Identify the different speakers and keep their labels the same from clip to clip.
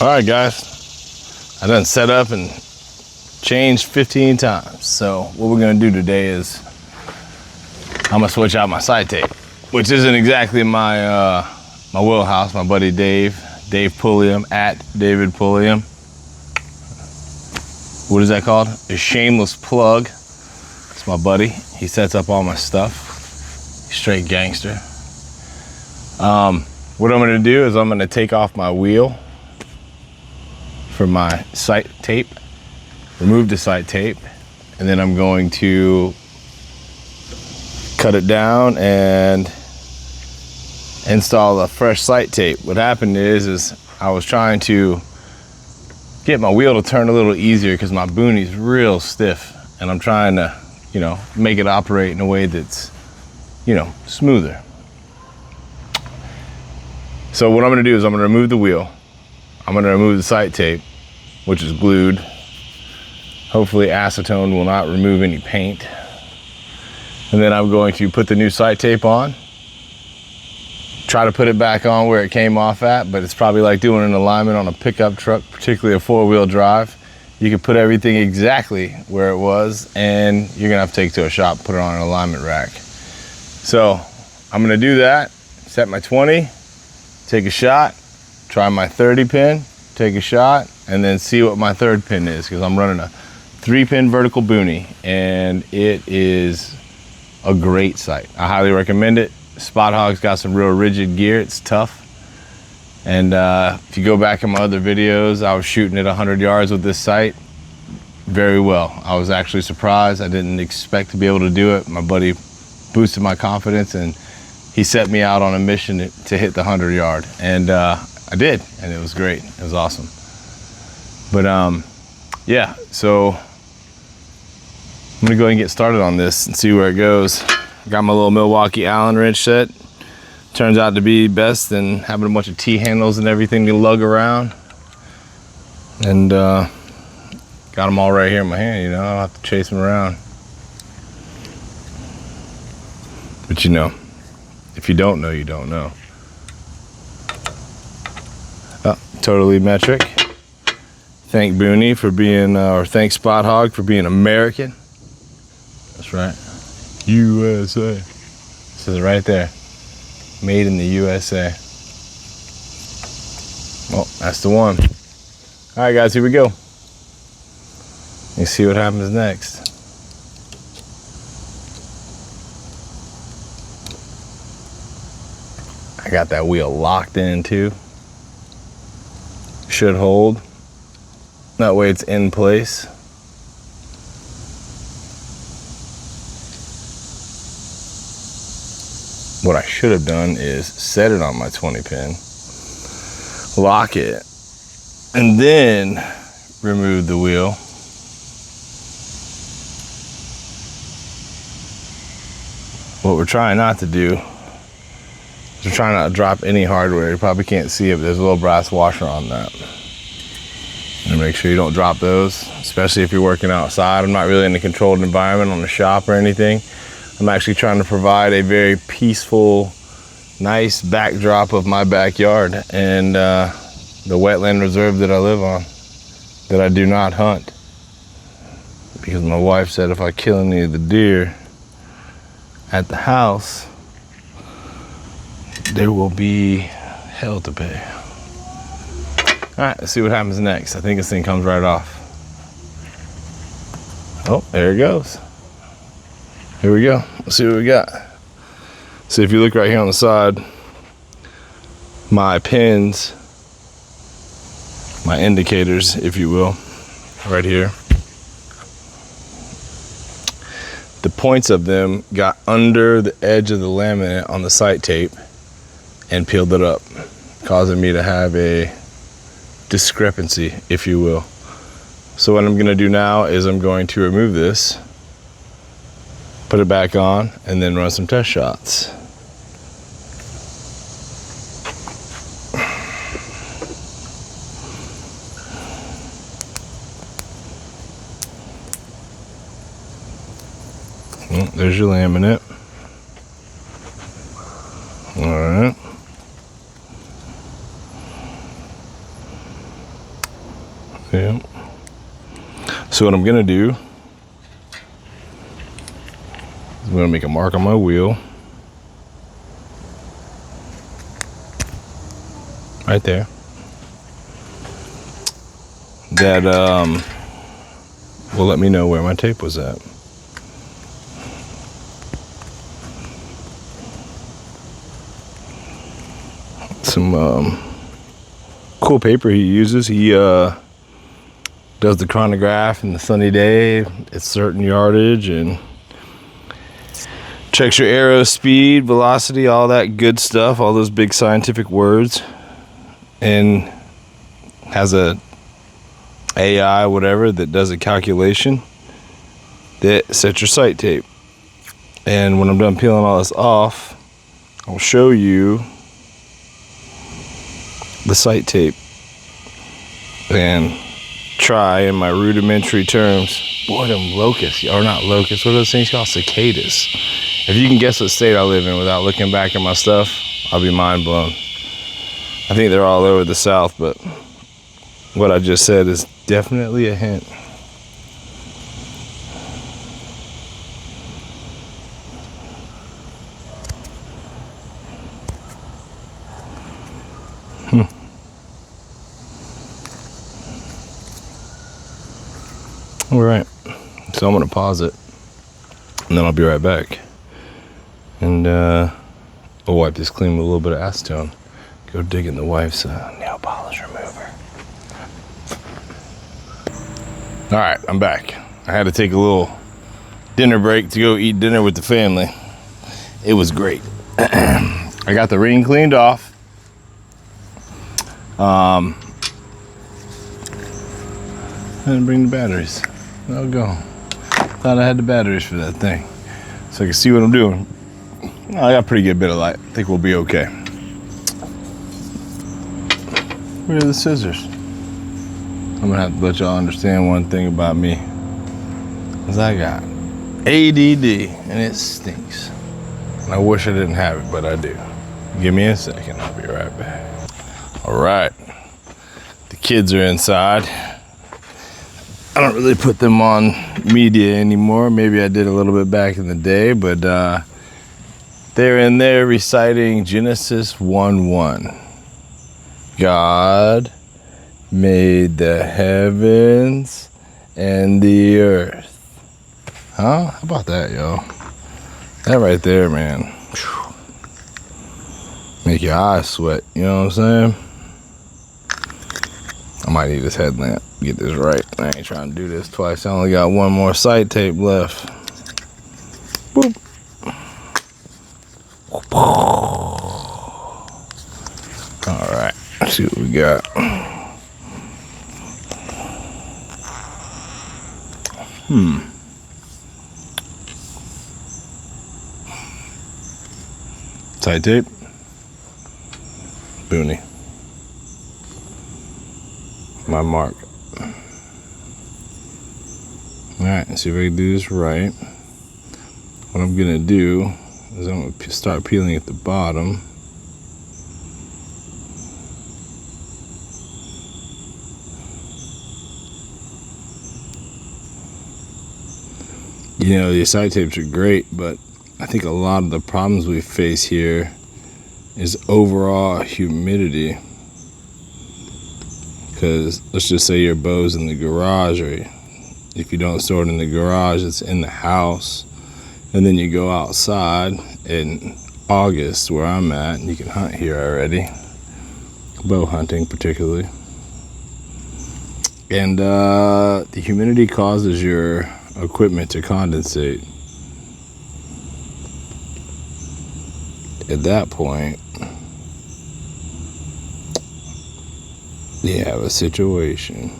Speaker 1: All right, guys, I done set up and changed 15 times. So what we're gonna do today is I'm gonna switch out my sight tape, which isn't exactly my my wheelhouse. My buddy Dave Pulliam, at David Pulliam. What is that called? A shameless plug. It's my buddy. He sets up all my stuff. Straight gangster. What I'm gonna do is I'm gonna take off my wheel for my sight tape, remove the sight tape, and then I'm going to cut it down and install a fresh sight tape. What happened is I was trying to get my wheel to turn a little easier because my booney's real stiff, and I'm trying to, you know, make it operate in a way that's, you know, smoother. So what I'm gonna do is I'm gonna remove the wheel. I'm gonna remove the sight tape, which is glued. Hopefully acetone will not remove any paint. And then I'm going to put the new sight tape on. Try to put it back on where it came off at, but it's probably like doing an alignment on a pickup truck, particularly a 4-wheel drive. You can put everything exactly where it was, and you're gonna have to take it to a shop, put it on an alignment rack. So I'm gonna do that, set my 20, take a shot, try my 30 pin, take a shot, and then see what my third pin is, because I'm running a 3-pin vertical boonie, and it is a great sight. I highly recommend it. Spot Hog's got some real rigid gear. It's tough. And if you go back in my other videos, I was shooting at 100 yards with this sight very well. I was actually surprised. I didn't expect to be able to do it. My buddy boosted my confidence, and he set me out on a mission to hit the 100-yard, and I did, and it was great. It was awesome. But yeah, so I'm gonna go ahead and get started on this and see where it goes. Got my little Milwaukee Allen wrench set. Turns out to be best than having a bunch of T-handles and everything to lug around. And got them all right here in my hand, you know, I don't have to chase them around. But you know, if you don't know, you don't know. Totally metric. Thank Booney for being, or thank Spot Hog for being American. That's right. USA. This is right there. Made in the USA. Well, that's the one. All right, guys, here we go. Let's see what happens next. I got that wheel locked in too. Should hold. That way it's in place. What I should have done is set it on my 20 pin, lock it, and then remove the wheel. What we're trying not to do is we're trying not to drop any hardware. You probably can't see it, but there's a little brass washer on that. And make sure you don't drop those, especially if you're working outside. I'm not really in a controlled environment on the shop or anything. I'm actually trying to provide a very peaceful, nice backdrop of my backyard and the wetland reserve that I live on, that I do not hunt. Because my wife said if I kill any of the deer at the house, there will be hell to pay. All right, let's see what happens next. I think this thing comes right off. Oh, there it goes. Here we go. Let's see what we got. So if you look right here on the side, my pins, my indicators, if you will, right here. The points of them got under the edge of the laminate on the sight tape and peeled it up, causing me to have a discrepancy, if you will. So what I'm gonna do now is I'm going to remove this, put it back on, and then run some test shots. There's your laminate. All right. Yeah. So what I'm gonna do is I'm gonna make a mark on my wheel. Right there. That will let me know where my tape was at. Some cool paper he uses. He does the chronograph in the sunny day at certain yardage and checks your arrow speed, velocity, all that good stuff, all those big scientific words, and has a AI whatever that does a calculation that sets your sight tape. And when I'm done peeling all this off, I'll show you the sight tape and try in my rudimentary terms. Boy, them locusts, or not locusts, what are those things called? Cicadas. If you can guess what state I live in without looking back at my stuff, I'll be mind blown. I think they're all over the South, but what I just said is definitely a hint. All right, so I'm gonna pause it and then I'll be right back. And I'll wipe this clean with a little bit of acetone. Go dig in the wife's nail polish remover. All right, I'm back. I had to take a little dinner break to go eat dinner with the family. It was great. I got the ring cleaned off. I didn't bring the batteries. I'll go. Thought I had the batteries for that thing, so I can see what I'm doing. I got a pretty good bit of light. I think we'll be okay. Where are the scissors? I'm gonna have to let y'all understand one thing about me. Is I got ADD and it stinks. And I wish I didn't have it, but I do. Give me a second, I'll be right back. All right, the kids are inside. I don't really put them on media anymore. Maybe I did a little bit back in the day, but they're in there reciting Genesis 1:1. God made the heavens and the earth. Huh? How about that, yo? That right there, man. Whew. Make your eyes sweat, you know what I'm saying? I might need this headlamp. Get this right. I ain't trying to do this twice. I only got one more sight tape left. Boop. All right. Let's see what we got. Sight tape. Booney. My mark. Alright, let's see if I can do this right. What I'm gonna do is I'm gonna start peeling at the bottom. You know, these sight tapes are great, but I think a lot of the problems we face here is overall humidity. Because let's just say your bow's in the garage, or if you don't store it in the garage, it's in the house. And then you go outside in August, where I'm at, and you can hunt here already. Bow hunting particularly. And the humidity causes your equipment to condensate. At that point, you have a situation.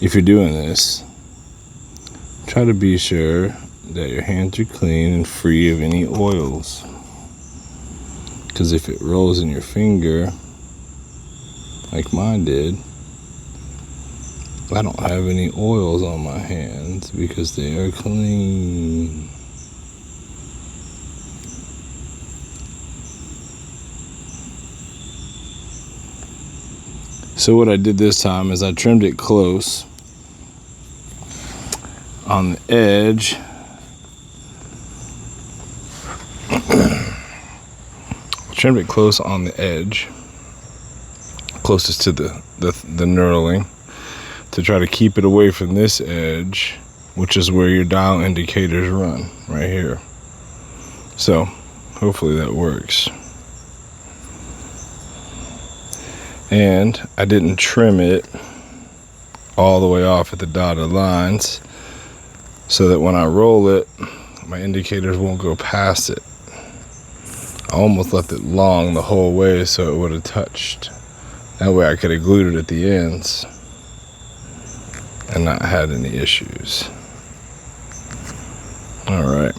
Speaker 1: If you're doing this, try to be sure that your hands are clean and free of any oils. Because if it rolls in your finger, like mine did, I don't have any oils on my hands because they are clean. So what I did this time is I trimmed it close on the edge. Trimmed it close on the edge, closest to the knurling, to try to keep it away from this edge, which is where your dial indicators run, right here. So hopefully that works. And I didn't trim it all the way off at the dotted lines so that when I roll it, my indicators won't go past it. I almost left it long the whole way so it would have touched. That way I could have glued it at the ends and not had any issues. All right,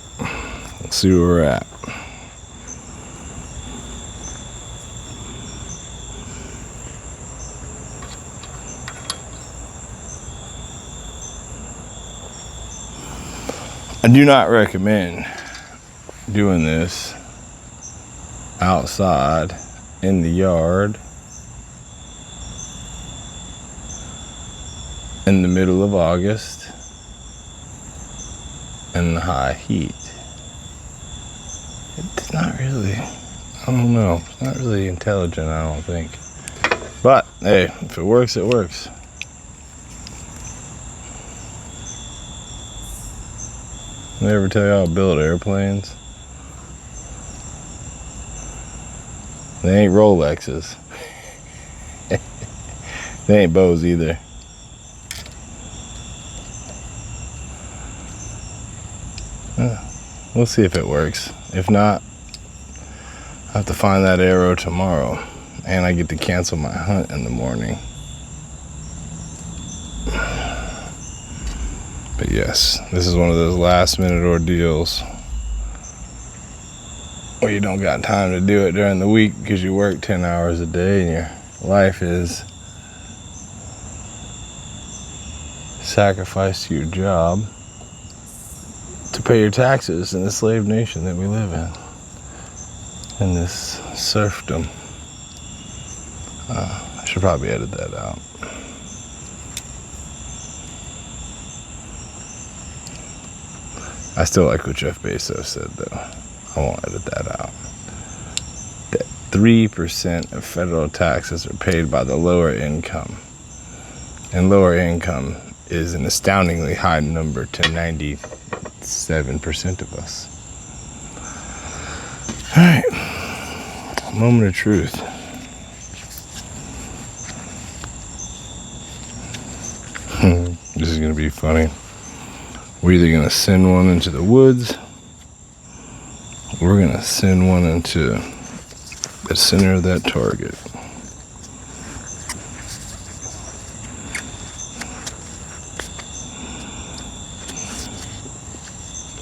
Speaker 1: let's see where we're at. I do not recommend doing this outside in the yard in the middle of August in the high heat. It's not really, I don't know, it's not really intelligent, I don't think. But hey, if it works, it works. Did I ever tell you how to build airplanes? They ain't Rolexes. They ain't Bose either. We'll see if it works. If not, I have to find that arrow tomorrow. And I get to cancel my hunt in the morning. But yes, this is one of those last minute ordeals where you don't got time to do it during the week because you work 10 hours a day and your life is sacrificed to your job to pay your taxes in the slave nation that we live in this serfdom. I should probably edit that out. I still like what Jeff Bezos said, though. I won't edit that out. That 3% of federal taxes are paid by the lower income. And lower income is an astoundingly high number to 97% of us. All right. Moment of truth. This is going to be funny. We're either going to send one into the woods, or we're going to send one into the center of that target.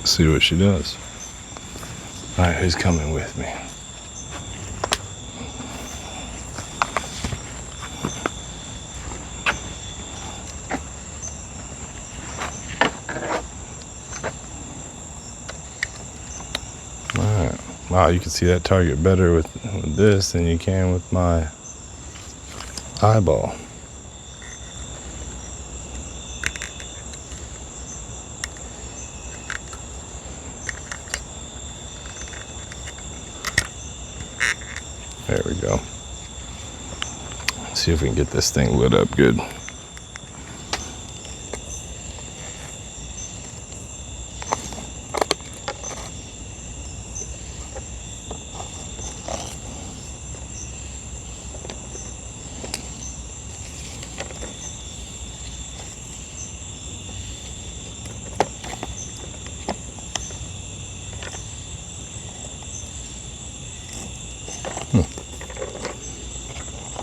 Speaker 1: See what she does. All right, who's coming with me? Wow, you can see that target better with this than you can with my eyeball. There we go. Let's see if we can get this thing lit up good.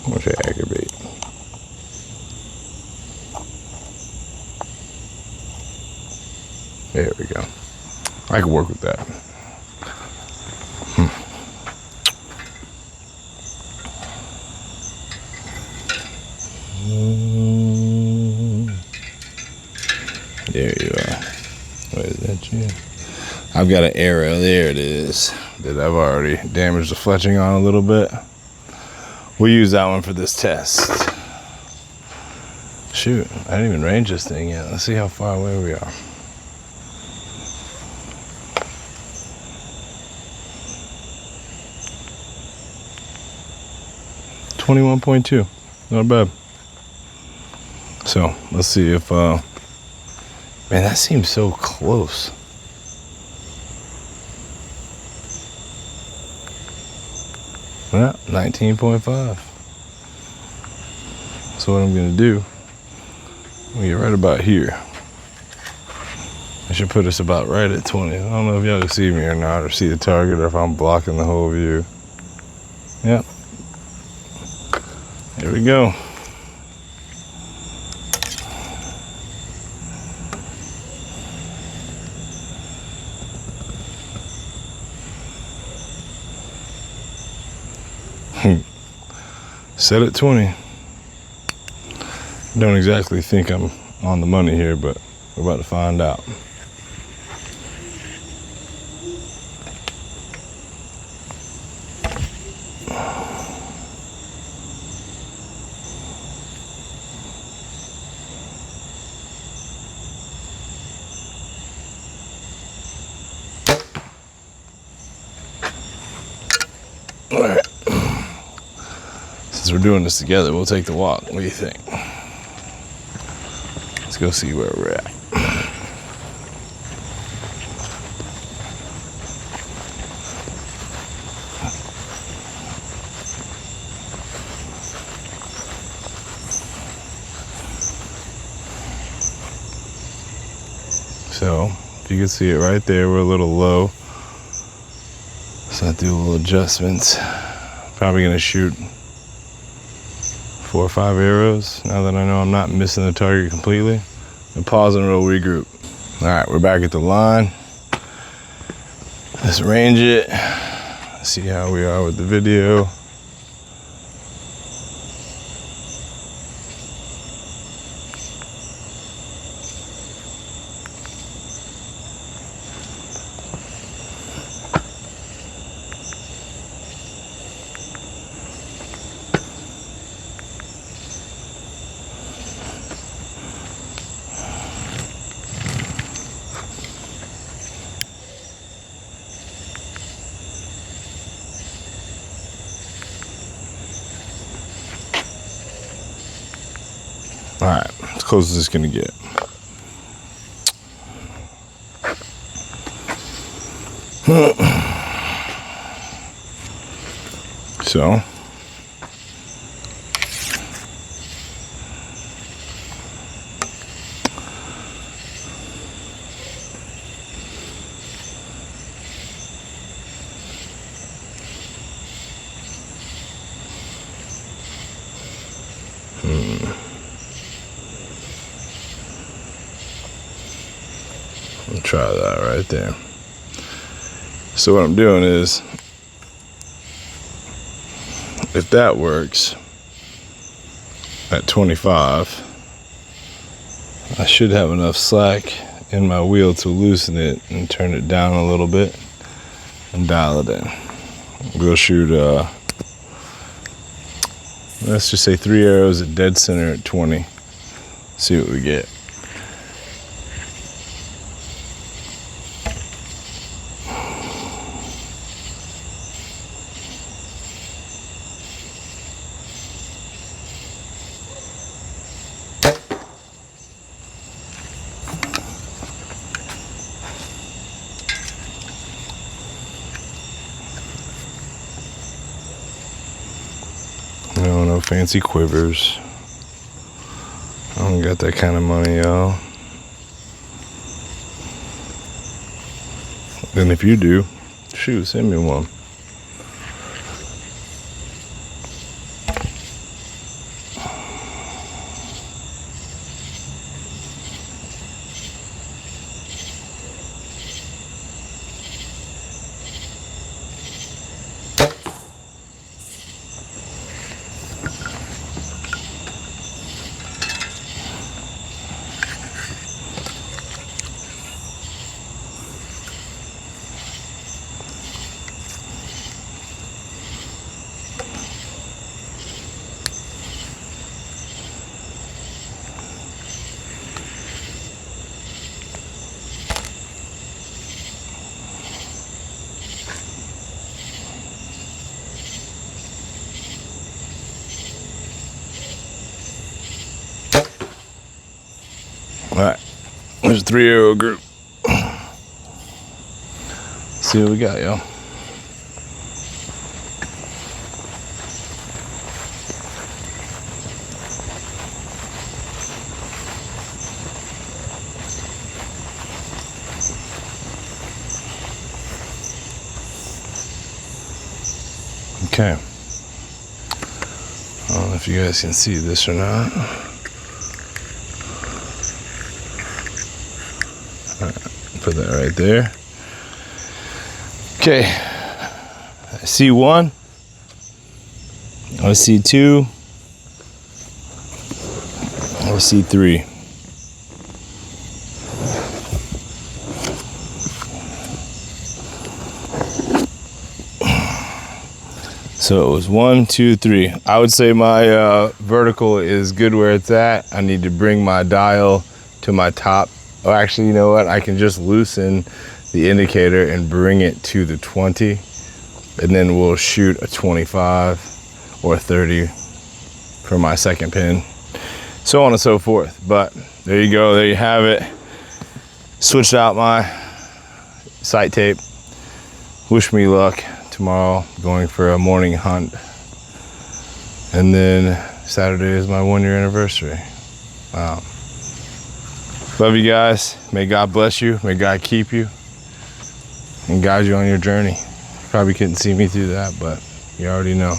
Speaker 1: Which I aggravate. There we go. I can work with that. There you are. What is that, you? I've got an arrow. There it is. That I've already damaged the fletching on a little bit. We'll use that one for this test. Shoot, I didn't even range this thing yet. Let's see how far away we are. .2, not bad. So let's see if man, that seems so close. Yeah, 19.5. So what I'm gonna do, we get right about here. I should put us about right at 20. I don't know if y'all can see me or not, or see the target, or if I'm blocking the whole view. Yep. There we go. Set at 20. Don't exactly think I'm on the money here, but we're about to find out. All right. Since we're doing this together, we'll take the walk. What do you think? Let's go see where we're at. So, if you can see it right there, we're a little low. So I do a little adjustments. Probably gonna shoot 4 or 5 arrows now that I know I'm not missing the target completely. And pause and roll, regroup. All right, we're back at the line. Let's range it. See how we are with the video. All right, as close as it's gonna get. So, I'll try that right there. So what I'm doing is, if that works at 25, I should have enough slack in my wheel to loosen it and turn it down a little bit and dial it in. We'll shoot, let's just say 3 arrows at dead center at 20. See what we get. No fancy quivers. I don't got that kind of money, y'all. And if you do, shoot, send me one. There's a 3 arrow group. See what we got, yo. Okay. I don't know if you guys can see this or not. Put that right there. Okay. I see 1. I see 2. I see 3. So it was 1, 2, 3. I would say my vertical is good where it's at. I need to bring my dial to my top. Oh, actually, you know what? I can just loosen the indicator and bring it to the 20, and then we'll shoot a 25 or a 30 for my second pin, so on and so forth. But there you go. There you have it. Switched out my sight tape. Wish me luck tomorrow, going for a morning hunt, and then Saturday is my 1-year anniversary. Wow. Love you guys. May God bless you. May God keep you and guide you on your journey. Probably couldn't see me through that, but you already know.